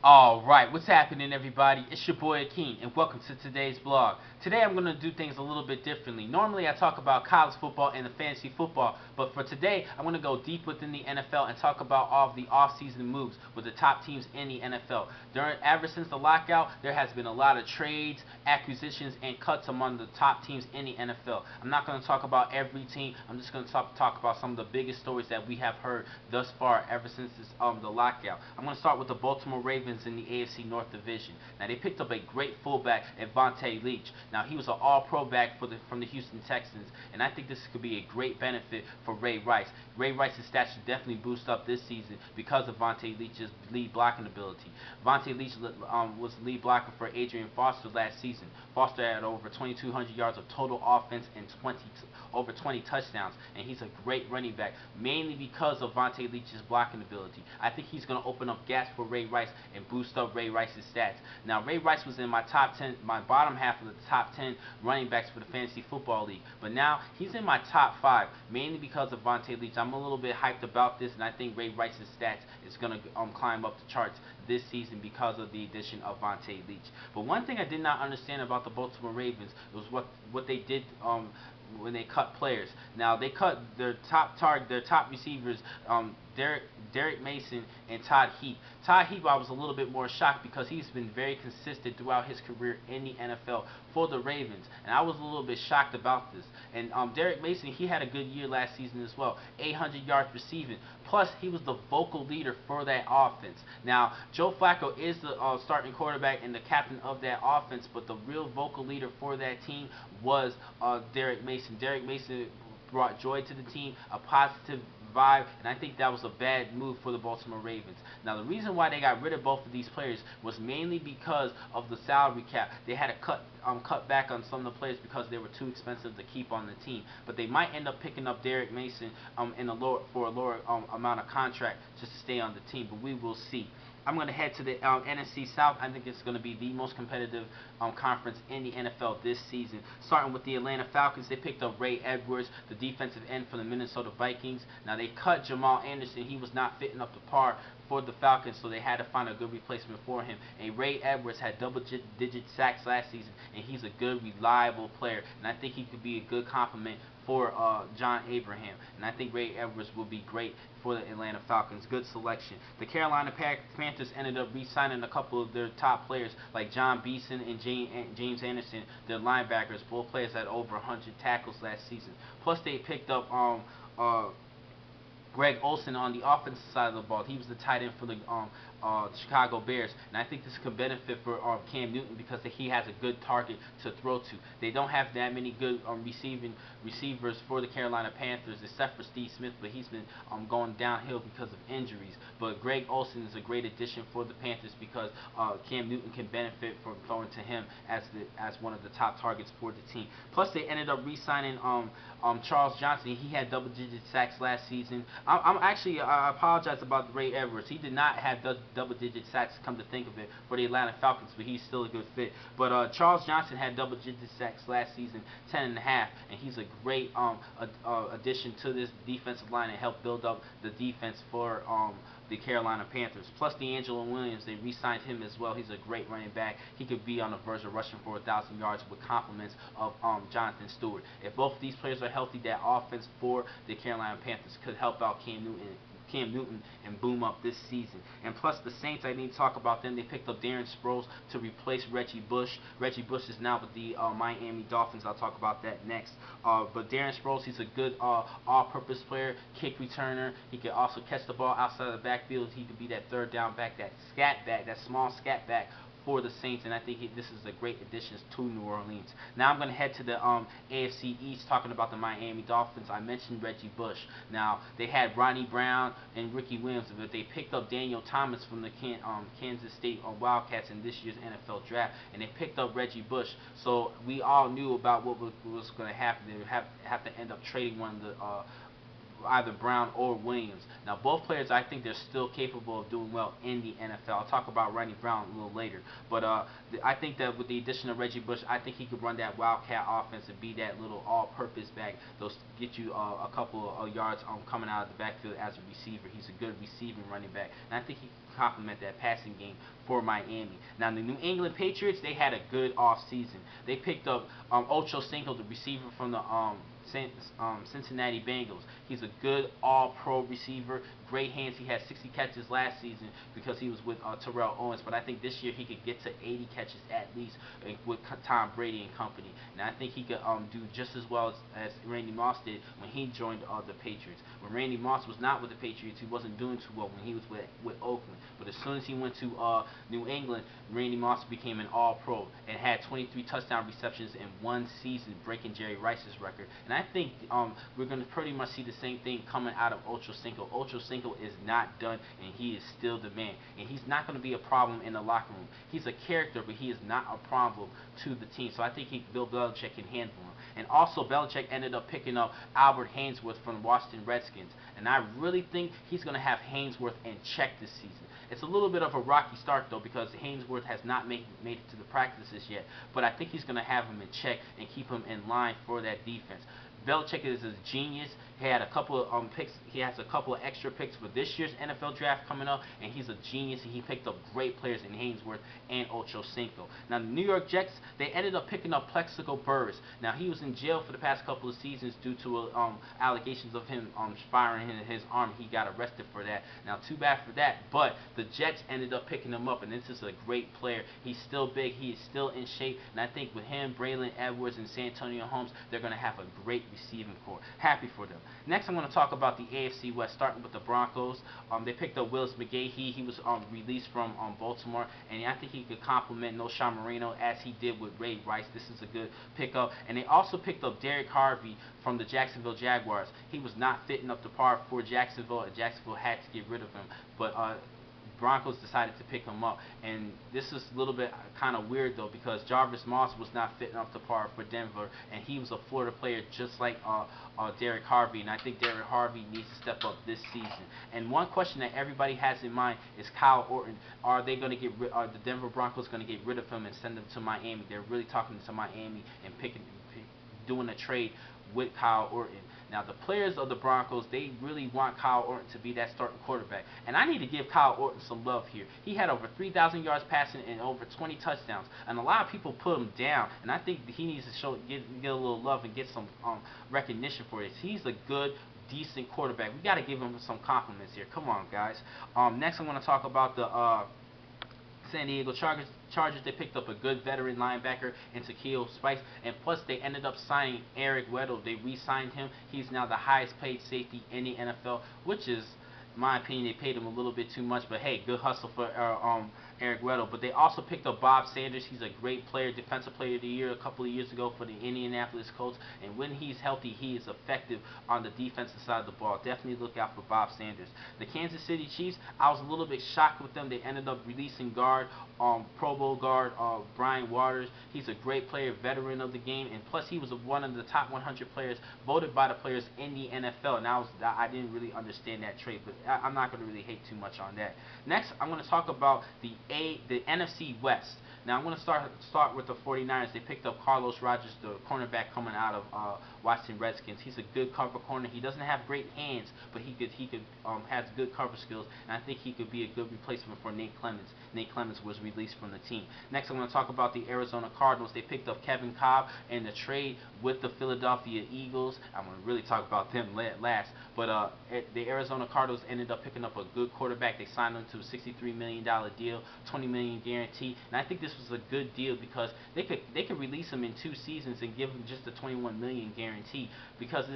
Alright, what's happening everybody? It's your boy Akeem and welcome to today's blog. Today I'm going to do things a little bit differently. Normally I talk about college football and the fantasy football, but for today I'm going to go deep within the NFL and talk about all of the off-season moves with the top teams in the NFL. Ever since the lockout, there has been a lot of trades, acquisitions, and cuts among the top teams in the NFL. I'm not going to talk about every team. I'm just going to talk about some of the biggest stories that we have heard thus far ever since the lockout. I'm going to start with the Baltimore Ravens in the AFC North Division. Now they picked up a great fullback at Vontae Leach. Now he was an all-pro back from the Houston Texans, and I think this could be a great benefit for Ray Rice. Ray Rice's stats should definitely boost up this season because of Vontae Leach's lead blocking ability. Vontae Leach was the lead blocker for Adrian Foster last season. Foster had over 2,200 yards of total offense and over 20 touchdowns, and he's a great running back, mainly because of Vontae Leach's blocking ability. I think he's going to open up gaps for Ray Rice and boost up Ray Rice's stats. Now, Ray Rice was in my top 10, my bottom half of the top 10 running backs for the Fantasy Football League, but now he's in my top 5, mainly because of Vontae Leach. I'm a little bit hyped about this, and I think Ray Rice's stats is going to climb up the charts this season because of the addition of Vontae Leach. But one thing I did not understand about the Baltimore Ravens was what they did when they cut players. Now they cut their top receivers, Derek Mason and Todd Heap. Todd Heap, I was a little bit more shocked because he's been very consistent throughout his career in the NFL for the Ravens, and I was a little bit shocked about this. And Derek Mason, he had a good year last season as well, 800 yards receiving. Plus, he was the vocal leader for that offense. Now, Joe Flacco is the starting quarterback and the captain of that offense, but the real vocal leader for that team was Derek Mason. Derek Mason brought joy to the team, a positive vibe, and I think that was a bad move for the Baltimore Ravens. Now, the reason why they got rid of both of these players was mainly because of the salary cap. They had to cut back on some of the players because they were too expensive to keep on the team. But they might end up picking up Derek Mason for a lower amount of contract just to stay on the team. But we will see. I'm going to head to the NFC South. I think it's going to be the most competitive conference in the NFL this season. Starting with the Atlanta Falcons, they picked up Ray Edwards, the defensive end for the Minnesota Vikings. Now, they cut Jamal Anderson. He was not fitting up to par for the Falcons, so they had to find a good replacement for him. And Ray Edwards had double-digit sacks last season, and he's a good, reliable player. And I think he could be a good complement for John Abraham. And I think Ray Edwards will be great for the Atlanta Falcons. Good selection. The Carolina Panthers ended up re-signing a couple of their top players like John Beeson and James Anderson, their linebackers. Both players had over 100 tackles last season. Plus, they picked up Greg Olsen on the offensive side of the ball. He was the tight end for the Chicago Bears, and I think this could benefit for Cam Newton because he has a good target to throw to. They don't have that many good receivers for the Carolina Panthers except for Steve Smith, but he's been going downhill because of injuries. But Greg Olsen is a great addition for the Panthers because Cam Newton can benefit from throwing to him as one of the top targets for the team. Plus, they ended up re-signing Charles Johnson. He had double-digit sacks last season. I apologize about Ray Edwards. He did not have double-digit sacks, come to think of it, for the Atlanta Falcons, but he's still a good fit. But Charles Johnson had double-digit sacks last season, 10.5, and he's a great addition to this defensive line and help build up the defense for the Carolina Panthers. Plus, D'Angelo Williams, they re-signed him as well. He's a great running back. He could be on the verge of rushing for 1,000 yards with compliments of Jonathan Stewart. If both of these players are healthy, that offense for the Carolina Panthers could help out Cam Newton and boom up this season. And plus, the Saints, I need to talk about them. They picked up Darren Sproles to replace Reggie Bush. Reggie Bush is now with the Miami Dolphins. I'll talk about that next. But Darren Sproles, he's a good all-purpose player, kick returner. He can also catch the ball outside of the backfield. He could be that third down back, that scat back, that small scat back for the Saints, and I think this is a great addition to New Orleans. Now I'm going to head to the AFC East, talking about the Miami Dolphins. I mentioned Reggie Bush. Now, they had Ronnie Brown and Ricky Williams, but they picked up Daniel Thomas from the Kansas State Wildcats in this year's NFL draft, and they picked up Reggie Bush. So we all knew about what was going to happen. They would have to end up trading one of the either Brown or Williams. Now, both players, I think they're still capable of doing well in the NFL. I'll talk about Randy Brown a little later. But I think that with the addition of Reggie Bush, I think he could run that wildcat offense and be that little all-purpose back. They'll get you a couple of yards coming out of the backfield as a receiver. He's a good receiving running back. And I think he can complement that passing game for Miami. Now, the New England Patriots, they had a good offseason. They picked up Ocho Cinco, the receiver from the Cincinnati Bengals. He's a good all-pro receiver, great hands. He had 60 catches last season because he was with Terrell Owens, but I think this year he could get to 80 catches at least with Tom Brady and company. And I think he could do just as well as Randy Moss did when he joined the Patriots. When Randy Moss was not with the Patriots, he wasn't doing too well when he was with Oakland. But as soon as he went to New England, Randy Moss became an all-pro and had 23 touchdown receptions in one season, breaking Jerry Rice's record. And I think we're going to pretty much see the same thing coming out of Ocho Cinco. Ocho Cinco is not done, and he is still the man. And he's not going to be a problem in the locker room. He's a character, but he is not a problem to the team. So I think Bill Belichick can handle him. And also, Belichick ended up picking up Albert Haynesworth from the Washington Redskins. And I really think he's going to have Haynesworth in check this season. It's a little bit of a rocky start, though, because Haynesworth has not made it to the practices yet. But I think he's going to have him in check and keep him in line for that defense. Belichick is a genius. He had a couple of picks. He has a couple of extra picks for this year's NFL draft coming up, and he's a genius. And he picked up great players in Haynesworth and Ocho Cinco. Now, the New York Jets, they ended up picking up Plexico Burress. Now, he was in jail for the past couple of seasons due to allegations of him firing his arm. He got arrested for that. Now, too bad for that. But the Jets ended up picking him up, and this is a great player. He's still big. He is still in shape. And I think with him, Braylon Edwards, and Santonio Holmes, they're going to have a great receiving corps. Happy for them. Next, I'm going to talk about the AFC West, starting with the Broncos. They picked up Willis McGahee. He was released from Baltimore, and I think he could complement Noshawn Moreno as he did with Ray Rice. This is a good pickup. And they also picked up Derek Harvey from the Jacksonville Jaguars. He was not fitting up to par for Jacksonville, and Jacksonville had to get rid of him. But Broncos decided to pick him up, and this is a little bit kind of weird though, because Jarvis Moss was not fitting up to par for Denver, and he was a Florida player just like Derek Harvey, and I think Derek Harvey needs to step up this season. And one question that everybody has in mind is Kyle Orton. Are the Denver Broncos going to get rid of him and send him to Miami? They're really talking to Miami and doing a trade with Kyle Orton. Now, the players of the Broncos, they really want Kyle Orton to be that starting quarterback. And I need to give Kyle Orton some love here. He had over 3,000 yards passing and over 20 touchdowns. And a lot of people put him down. And I think he needs to get a little love and get some recognition for this. He's a good, decent quarterback. We got to give him some compliments here. Come on, guys. Next, I'm going to talk about the San Diego Chargers. They picked up a good veteran linebacker in Takeo Spikes, and plus they ended up signing Eric Weddle. They re-signed him. He's now the highest paid safety in the NFL, which is, in my opinion, they paid him a little bit too much, but hey, good hustle for Eric Weddle. But they also picked up Bob Sanders. He's a great player, defensive player of the year a couple of years ago for the Indianapolis Colts, and when he's healthy, he is effective on the defensive side of the ball. Definitely look out for Bob Sanders. The Kansas City Chiefs, I was a little bit shocked with them. They ended up releasing Pro Bowl guard Brian Waters. He's a great player, veteran of the game, and plus he was one of the top 100 players voted by the players in the NFL. And I didn't really understand that trade, but I'm not going to really hate too much on that. Next, I'm going to talk about the NFC West. Now, I'm going to start with the 49ers. They picked up Carlos Rodgers, the cornerback coming out of Washington Redskins. He's a good cover corner. He doesn't have great hands, but he has good cover skills, and I think he could be a good replacement for Nate Clemens. Nate Clemens was released from the team. Next, I'm going to talk about the Arizona Cardinals. They picked up Kevin Cobb in the trade with the Philadelphia Eagles. I'm going to really talk about them last, but the Arizona Cardinals ended up picking up a good quarterback. They signed him to a $63 million deal, $20 million guarantee, and I think this was a good deal because they could release him in 2 seasons and give him just a $21 million guarantee because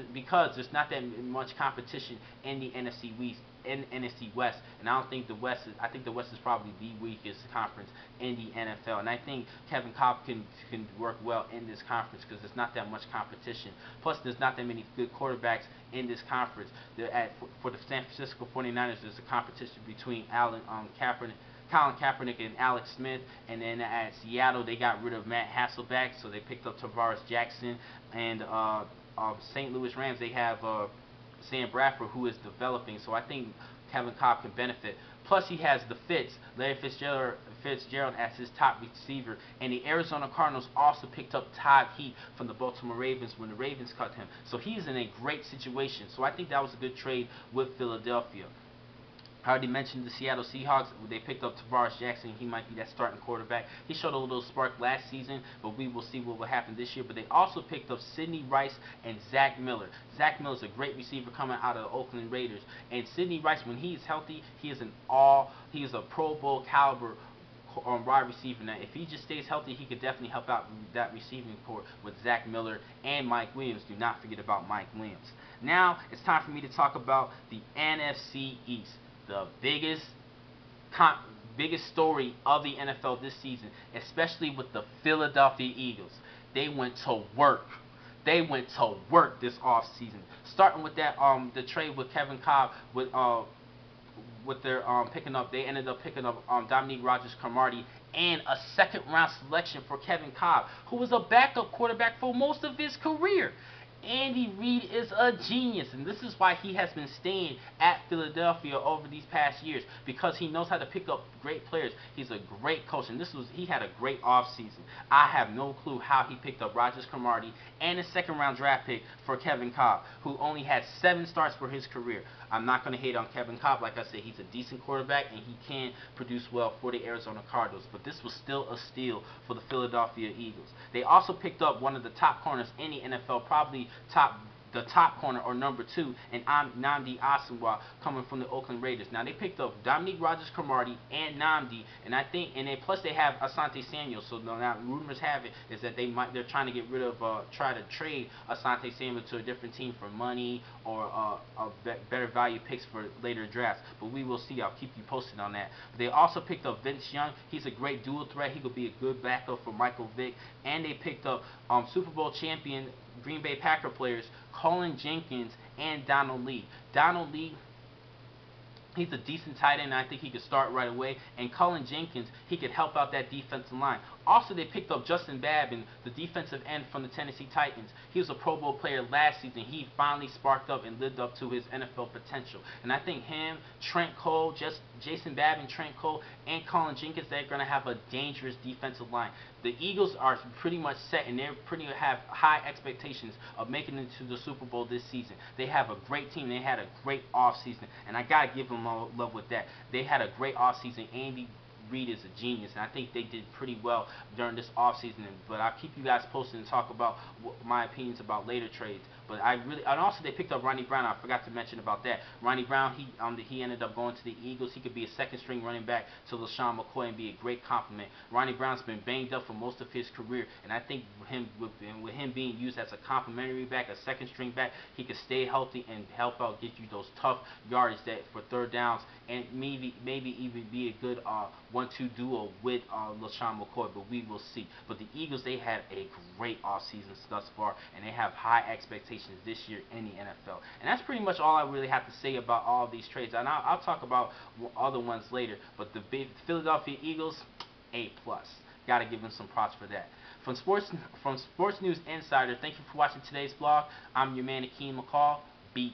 there's not that much competition in the NFC West, and I think the West is probably the weakest conference in the NFL, and I think Kevin Cobb can work well in this conference because there's not that much competition. Plus, there's not that many good quarterbacks in this conference. For the San Francisco 49ers, there's a competition between Colin Kaepernick and Alex Smith, and then at Seattle, they got rid of Matt Hasselbeck, so they picked up Tavares Jackson, and St. Louis Rams, they have Sam Bradford, who is developing. So I think Kevin Kolb can benefit. Plus, he has the Larry Fitzgerald as his top receiver. And the Arizona Cardinals also picked up Todd Heap from the Baltimore Ravens when the Ravens cut him. So he's in a great situation. So I think that was a good trade with Philadelphia. I already mentioned the Seattle Seahawks. They picked up Tavares Jackson. He might be that starting quarterback. He showed a little spark last season, but we will see what will happen this year. But they also picked up Sidney Rice and Zach Miller. Zach Miller is a great receiver coming out of the Oakland Raiders. And Sidney Rice, when he is healthy, he is a Pro Bowl caliber wide receiver. Now, if he just stays healthy, he could definitely help out that receiving corps with Zach Miller and Mike Williams. Do not forget about Mike Williams. Now, it's time for me to talk about the NFC East. The biggest story of the NFL this season, especially with the Philadelphia Eagles. They went to work. They went to work this offseason. Starting with that the trade with Kevin Kolb with their picking up. They ended up picking up Dominique Rodgers-Cromartie and a second-round selection for Kevin Kolb, who was a backup quarterback for most of his career. Andy Reid is a genius, and this is why he has been staying at Philadelphia over these past years, because he knows how to pick up great players. He's a great coach, and he had a great offseason. I have no clue how he picked up Rodgers-Cromartie and a second-round draft pick for Kevin Kolb, who only had 7 starts for his career. I'm not going to hate on Kevin Kolb. Like I said, he's a decent quarterback, and he can produce well for the Arizona Cardinals, but this was still a steal for the Philadelphia Eagles. They also picked up one of the top corners in the NFL, probably the top corner or number 2, and Nnamdi Asomugha coming from the Oakland Raiders. Now they picked up Dominique Rodgers-Cromartie and Nnamdi, and plus they have Asante Samuel. So now rumors have it is that they're trying to get rid of try to trade Asante Samuel to a different team for money or better value picks for later drafts. But we will see. I'll keep you posted on that. But they also picked up Vince Young. He's a great dual threat. He could be a good backup for Michael Vick. And they picked up Super Bowl champion Green Bay Packer players Colin Jenkins and Donald Lee. Donald Lee, he's a decent tight end, and I think he could start right away. And Colin Jenkins, he could help out that defensive line. Also, they picked up Justin Babin, the defensive end from the Tennessee Titans. He was a Pro Bowl player last season. He finally sparked up and lived up to his NFL potential. And I think him, Trent Cole, Jason Babin, Trent Cole, and Colin Jenkins, they're going to have a dangerous defensive line. The Eagles are pretty much set, and they have high expectations of making it to the Super Bowl this season. They have a great team. They had a great offseason, and I got to give them all love with that. They had a great offseason. Andy Reid is a genius, and I think they did pretty well during this offseason. But I'll keep you guys posted and talk about my opinions about later trades. But and also they picked up Ronnie Brown. I forgot to mention about that. Ronnie Brown, he ended up going to the Eagles. He could be a second-string running back to LaShawn McCoy and be a great compliment. Ronnie Brown's been banged up for most of his career, and I think with him being used as a complimentary back, a second-string back, he could stay healthy and help out get you those tough yardage that for third downs, and maybe even be a good 1-2 duo with LaShawn McCoy. But we will see. But the Eagles, they had a great offseason thus far, and they have high expectations this year in the NFL. And that's pretty much all I really have to say about all of these trades. And I'll talk about other ones later. But the Philadelphia Eagles, A+. Got to give them some props for that. From Sports News Insider, thank you for watching today's vlog. I'm your man, Akeem McCall. Beat.